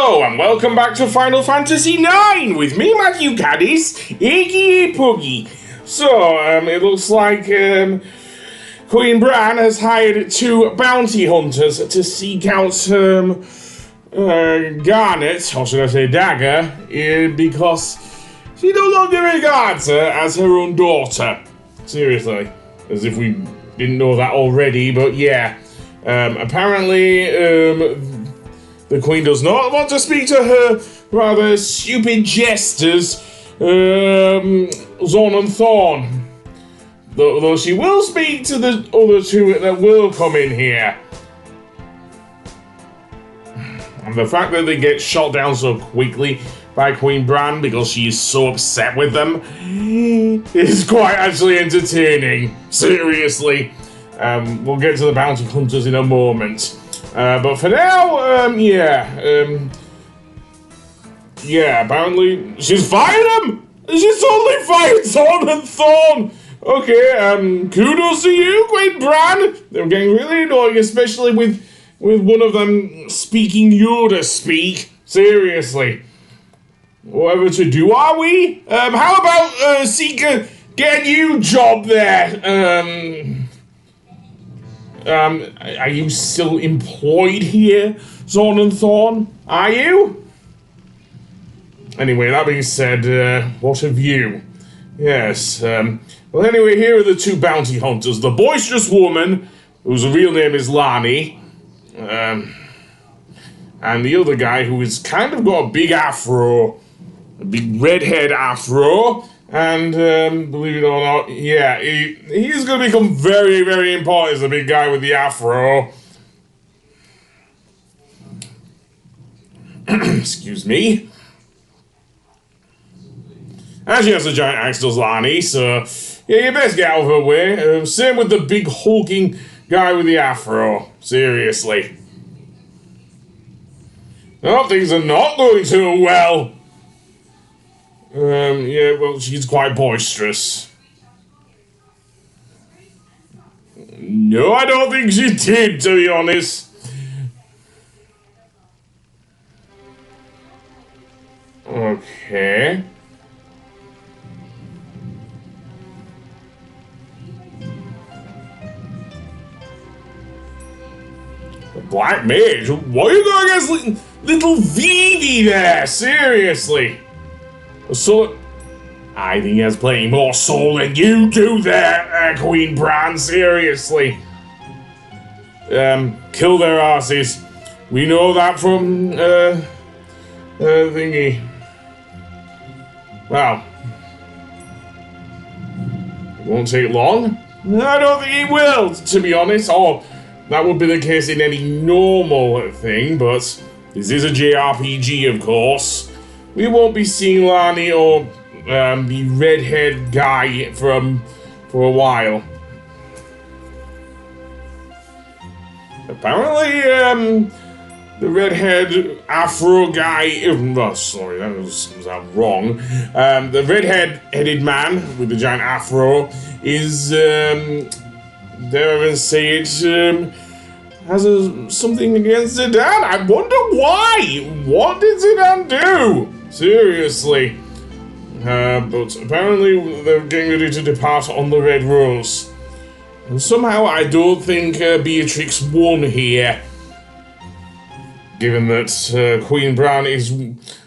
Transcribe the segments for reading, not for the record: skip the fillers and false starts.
Hello and welcome back to Final Fantasy IX with me, Matthew Caddis, Iggy Puggy. So, it looks like Queen Bran has hired 2 bounty hunters to seek out Garnet, or should I say Dagger, because she no longer regards her as her own daughter. Seriously, as if we didn't know that already, but yeah. Apparently, the Queen does not want to speak to her rather stupid jesters, Zorn and Thorn. Though she will speak to the other 2 that will come in here. And the fact that they get shot down so quickly by Queen Bran because she is so upset with them is quite actually entertaining. Seriously. We'll get to the bounty hunters in a moment. But for now, yeah, apparently she's fired him! She's totally fired Zorn and Thorn! Okay, kudos to you, Queen Bran! They're getting really annoying, especially with one of them speaking Yoda speak. Seriously. Whatever to do, are we? How about, Seeker, get a new job there? Are you still employed here, Zorn and Thorn? Are you? Anyway, that being said, what of you? Yes, well anyway, here are the 2 bounty hunters. The boisterous woman, whose real name is Lani, and the other guy who has kind of got a big afro, a big redhead afro, and, believe it or not, yeah, he's gonna become very, very important as the big guy with the afro. Excuse me. And she has a giant axe, does Lani, so, yeah, you best get out of her way. Same with the big hulking guy with the afro. Seriously. Oh, things are not going too well. Yeah, well, she's quite boisterous. No, I don't think she did, to be honest. Okay. The Black Mage? What are you going against little Vivi there? Seriously. So, I think he has plenty more soul than you do there, Queen Bran, seriously. Kill their asses. We know that from, thingy. Well. It won't take long. I don't think it will, to be honest. Oh, that would be the case in any normal thing, but this is a JRPG, of course. We won't be seeing Lani or the redhead guy for a while. Apparently, the redhead afro guy. Oh, sorry, that was wrong. The redheaded man with the giant afro is dare I say it, has something against Zidane. I wonder why. What did Zidane do? Seriously. But apparently they're getting ready to depart on the Red Rose. And somehow I don't think Beatrix won here. Given that Queen Bran is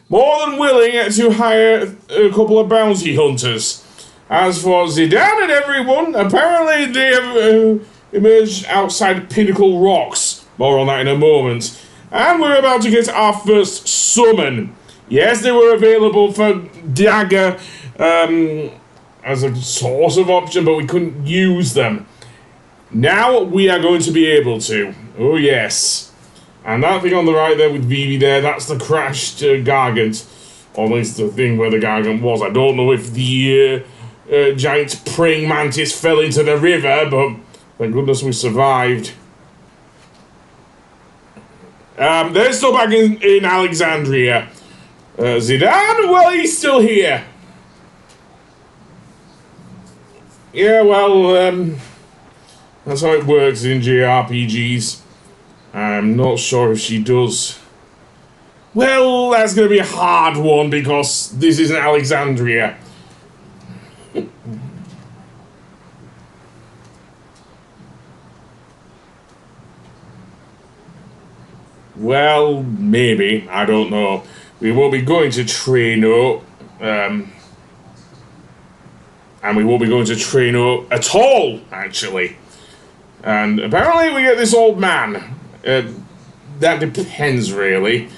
more than willing to hire a couple of bounty hunters. As for Zidane and everyone, apparently they have emerged outside Pinaccle Rocks. More on that in a moment. And we're about to get our first summon. Yes, they were available for Dagger as a source of option, but we couldn't use them. Now we are going to be able to. Oh, yes. And that thing on the right there with Vivi there, that's the crashed gargant. Or at least the thing where the gargant was. I don't know if the giant praying mantis fell into the river, but thank goodness we survived. They're still back in Alexandria. Zidane? Well, he's still here. Yeah, well, that's how it works in JRPGs. I'm not sure if she does Well, that's going to be a hard one because this isn't Alexandria. Well, maybe. I don't know. We will be going to Traino. And we won't be going to Traino at all, actually. And apparently we get this old man. That depends, really.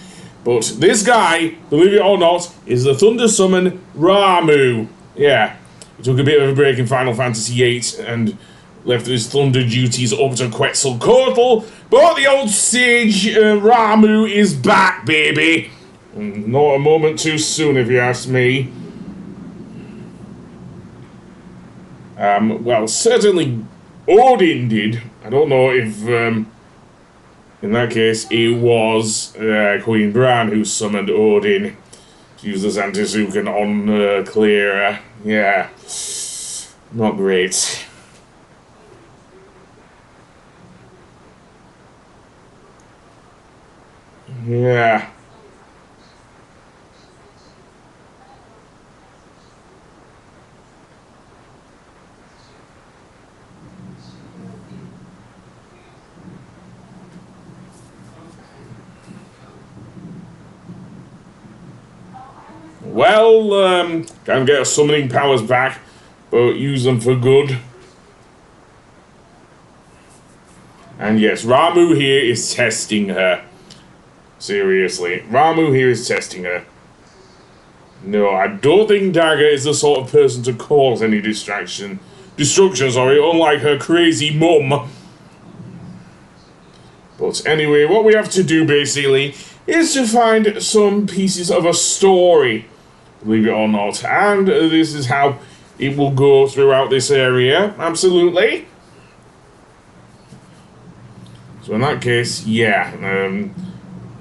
But this guy, believe it or not, is the Thunder Summon Ramuh. Yeah. He took a bit of a break in Final Fantasy VIII and left his thunder duties up to Quetzalcoatl. But the old sage Ramuh is back, baby. Not a moment too soon, if you ask me. Well, certainly Odin did. I don't know if, in that case, it was Queen Bran who summoned Odin to use the Zantizuken on Clara. Yeah, not great. Yeah. Well, can't get her summoning powers back, but use them for good. And yes, Ramuh here is testing her. Seriously, Ramuh here is testing her. No, I don't think Dagger is the sort of person to cause any destruction, unlike her crazy mum. But anyway, what we have to do basically is to find some pieces of a story, believe it or not, and this is how it will go throughout this area, absolutely. So in that case, yeah,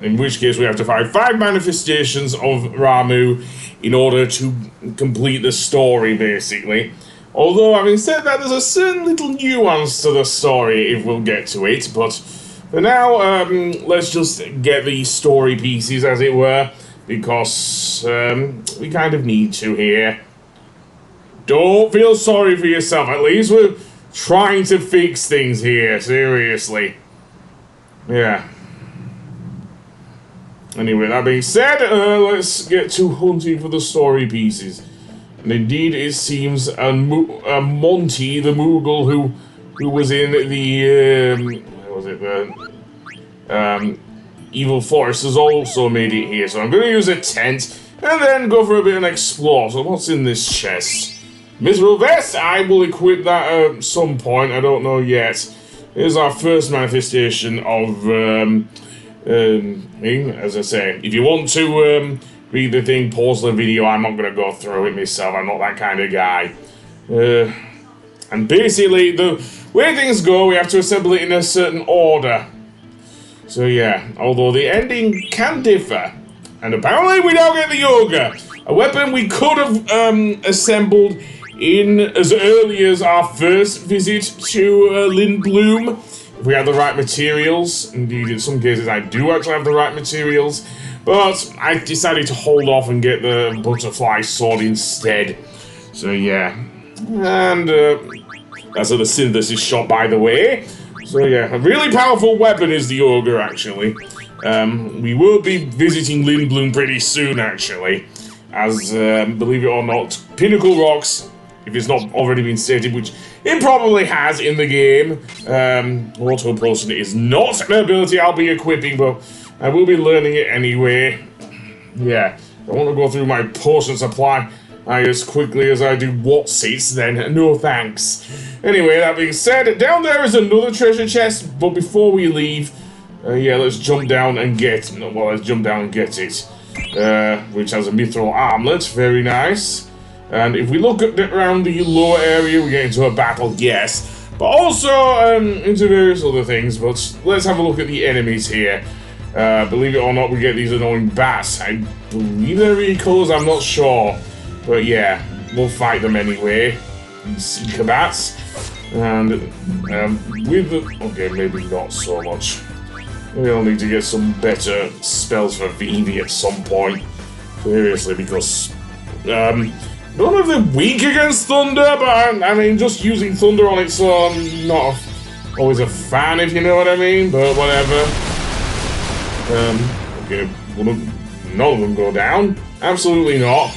in which case we have to find 5 manifestations of Ramuh in order to complete the story, basically. Although, having said that, there's a certain little nuance to the story if we'll get to it, but for now, let's just get the story pieces, as it were, because we kind of need to here. Don't feel sorry for yourself, at least we're trying to fix things here, seriously. Yeah. Anyway, that being said, let's get to hunting for the story pieces. And indeed, it seems Monty, the Moogle who was in the what was it, the Evil Forest, has also made it here. So I'm going to use a tent and then go for a bit and explore. So what's in this chest? Mithril Vest. I will equip that at some point. I don't know yet. Here's our first manifestation of as I say, if you want to read the thing, pause the video. I'm not going to go through it myself. I'm not that kind of guy. And basically, the way things go, we have to assemble it in a certain order. So yeah, although the ending can differ. And apparently we now get the Yoga, a weapon we could have assembled in as early as our first visit to Lindblum, if we had the right materials. Indeed, in some cases I do actually have the right materials, but I decided to hold off and get the butterfly sword instead. So yeah, and that's at the synthesis shop, by the way. So yeah, a really powerful weapon is the Ogre, actually. We will be visiting Lindblum pretty soon, actually, as, believe it or not, Pinaccle Rocks, if it's not already been stated, which it probably has in the game. Auto Potion is not an ability I'll be equipping, but I will be learning it anyway. Yeah, I want to go through my potion supply as quickly as I do what's-its, then no thanks. Anyway, that being said, down there is another treasure chest, but before we leave, yeah, let's jump down and get, let's jump down and get it. Which has a mithril armlet, very nice. And if we look at around the lower area, we get into a battle, yes. But also into various other things, but let's have a look at the enemies here. Believe it or not, we get these annoying bats. I believe they're recalls, I'm not sure. But yeah, we'll fight them anyway. These Seeker bats. And with the... okay, maybe not so much. We'll need to get some better spells for Vivi at some point. Seriously, because none of them weak against thunder, but I mean, just using thunder on its own, not always a fan, if you know what I mean, but whatever. Okay, none of them go down. Absolutely not.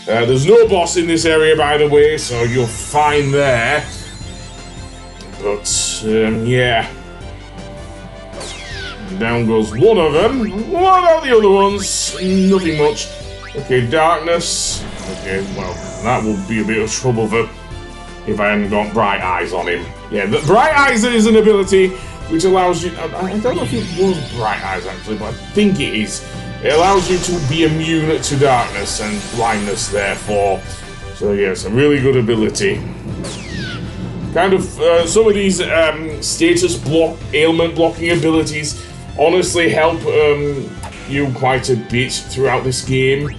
There's no boss in this area, by the way, so you're fine there. But, yeah. Down goes one of them. What about the other ones? Nothing much. Okay, darkness. Okay, well, that will be a bit of trouble for if I haven't got bright eyes on him. Yeah, the bright eyes is an ability which allows you... I don't know if it was bright eyes, actually, but I think it is. It allows you to be immune to darkness and blindness, therefore. So, yes, a really good ability. Kind of, some of these status block, ailment blocking abilities honestly help you quite a bit throughout this game.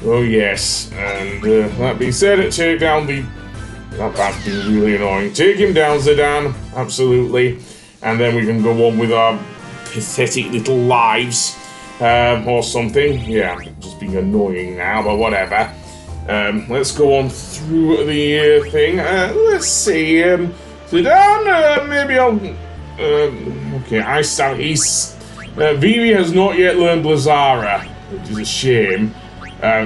Oh yes, and that being said, take down the... That's been really annoying. Take him down, Zidane, absolutely. And then we can go on with our pathetic little lives, or something. Yeah, just being annoying now, but whatever. Let's go on through the thing. Let's see, Zidane, maybe I'll... okay, Vivi has not yet learned Blazara, which is a shame.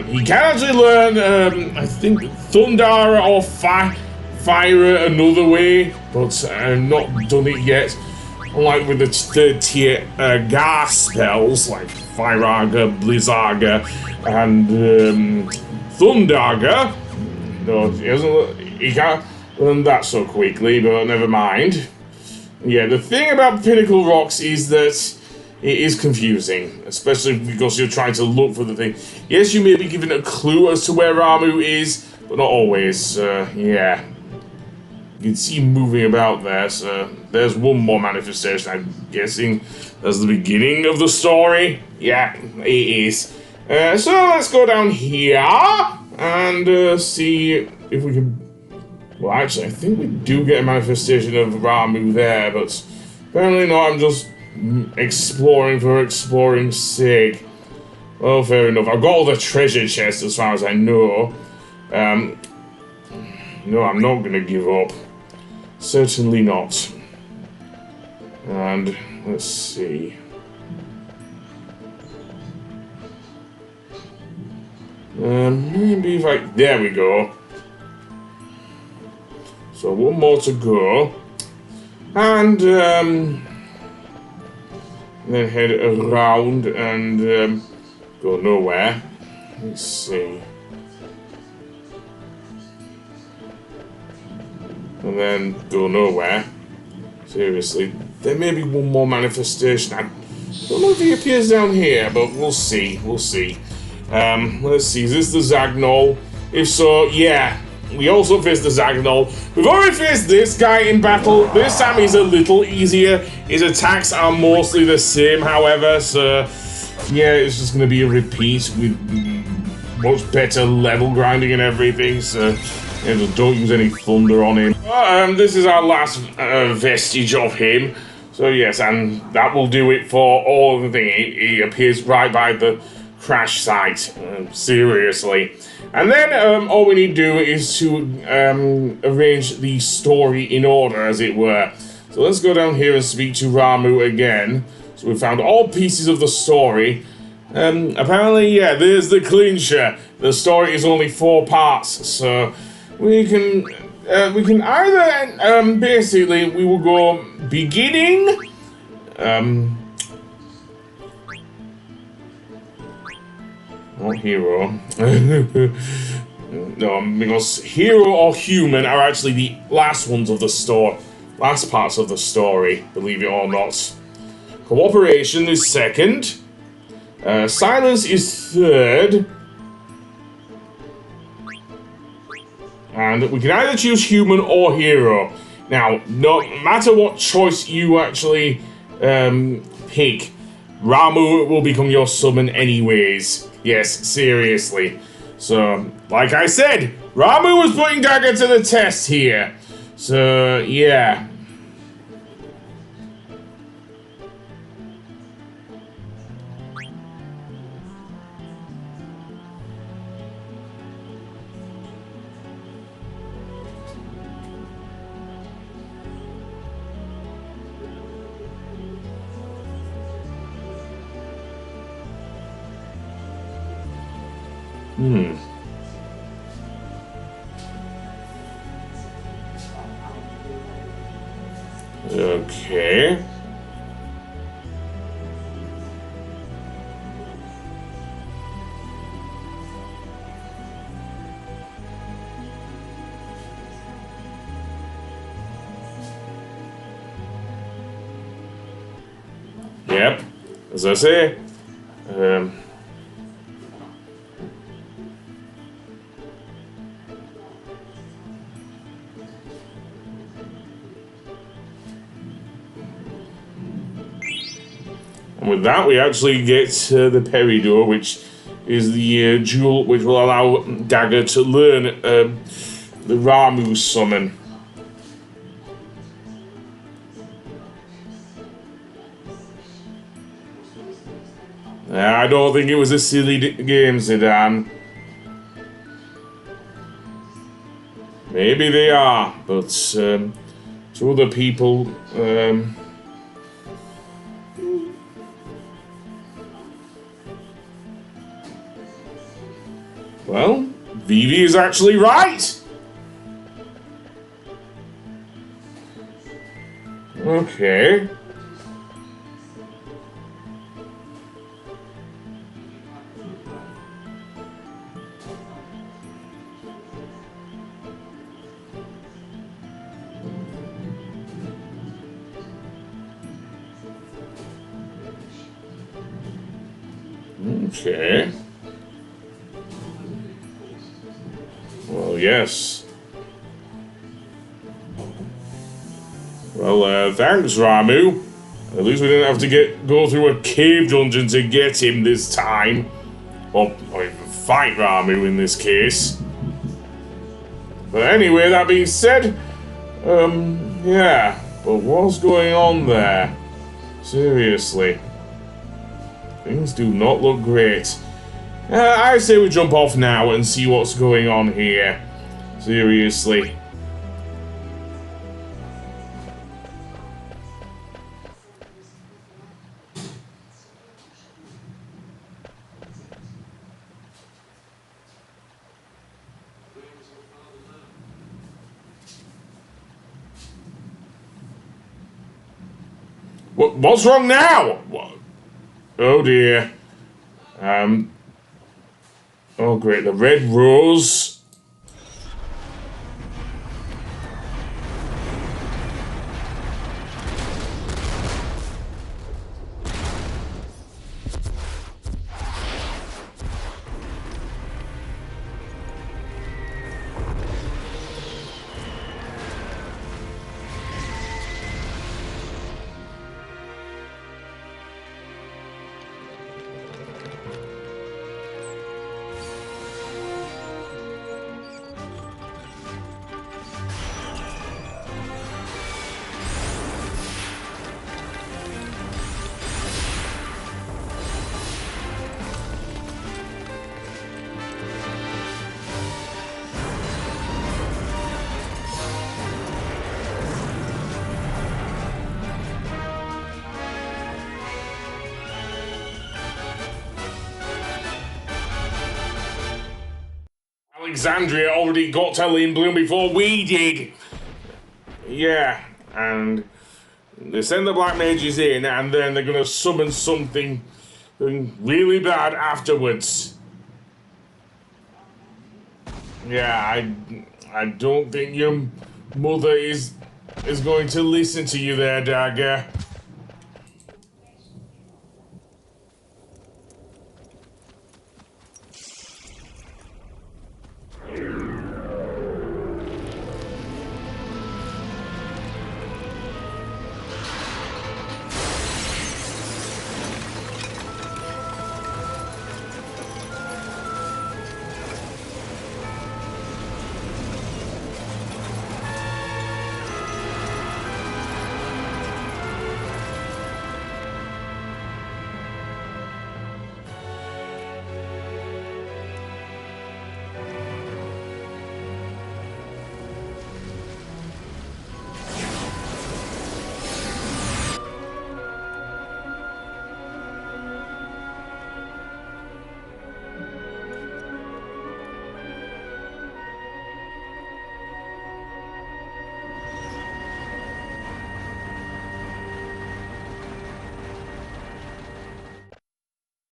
He can actually learn, I think, Thundara or Fire another way, but I've not done it yet. Unlike with the third tier Gar spells, like Fireaga, Blizzaga, and Thundaga. No, he can't learn that so quickly, but never mind. Yeah, the thing about Pinaccle Rocks is that it is confusing, especially because you're trying to look for the thing. Yes, you may be given a clue as to where Ramuh is, but not always. Yeah. You can see him moving about there, so there's one more manifestation, I'm guessing. That's the beginning of the story. Yeah, it is. So let's go down here and see if we can... Well, actually, I think we do get a manifestation of Ramuh there, but apparently not. I'm just exploring for exploring's sake. Well, fair enough. I've got all the treasure chests as far as I know. No, I'm not going to give up. Certainly not. And let's see. Maybe if I... There we go. So one more to go. And then head around and go nowhere. Let's see. And then go nowhere. Seriously. There may be one more manifestation. I don't know if he appears down here, but we'll see. We'll see. Let's see. Is this the Zagnol? If so, yeah. We also faced the Zagnol. We've already faced this guy in battle. This time he's a little easier. His attacks are mostly the same, however, so yeah, it's just going to be a repeat with much better level grinding and everything, so yeah, just don't use any thunder on him. This is our last vestige of him, so yes, and that will do it for all of the thing. He appears right by the crash site, seriously. And then all we need to do is to arrange the story in order, as it were. So let's go down here and speak to Ramuh again. So we found all pieces of the story. Apparently, yeah, there's the clincher. The story is only 4 parts, so we can either basically we will go beginning. Not hero. No, because hero or human are actually the last ones of the story. Last parts of the story, believe it or not. Cooperation is second. Silence is third. And we can either choose human or hero. Now, no matter what choice you actually pick, Ramuh will become your summon anyways. Yes, seriously. So, like I said, Ramuh was putting Dagger to the test here. So, yeah. Okay. Yep. As I say, and with that, we actually get the Peridor, which is the jewel which will allow Dagger to learn the Ramuh summon. I don't think it was a silly game, Zidane. Maybe they are, but to other people, well, Vivi is actually right. Okay. Okay. Well, yes. Well, thanks, Ramuh. At least we didn't have to go through a cave dungeon to get him this time. Or even fight Ramuh in this case. But anyway, that being said, yeah. But what's going on there? Seriously. Things do not look great. I say we jump off now and see what's going on here. Seriously. What's wrong now? What? Oh dear. Oh great, the red rose. Alexandria already got to Lindblom before we did. Yeah, and they send the black mages in, and then they're gonna summon something really bad afterwards. Yeah, I don't think your mother is going to listen to you there, Dagger.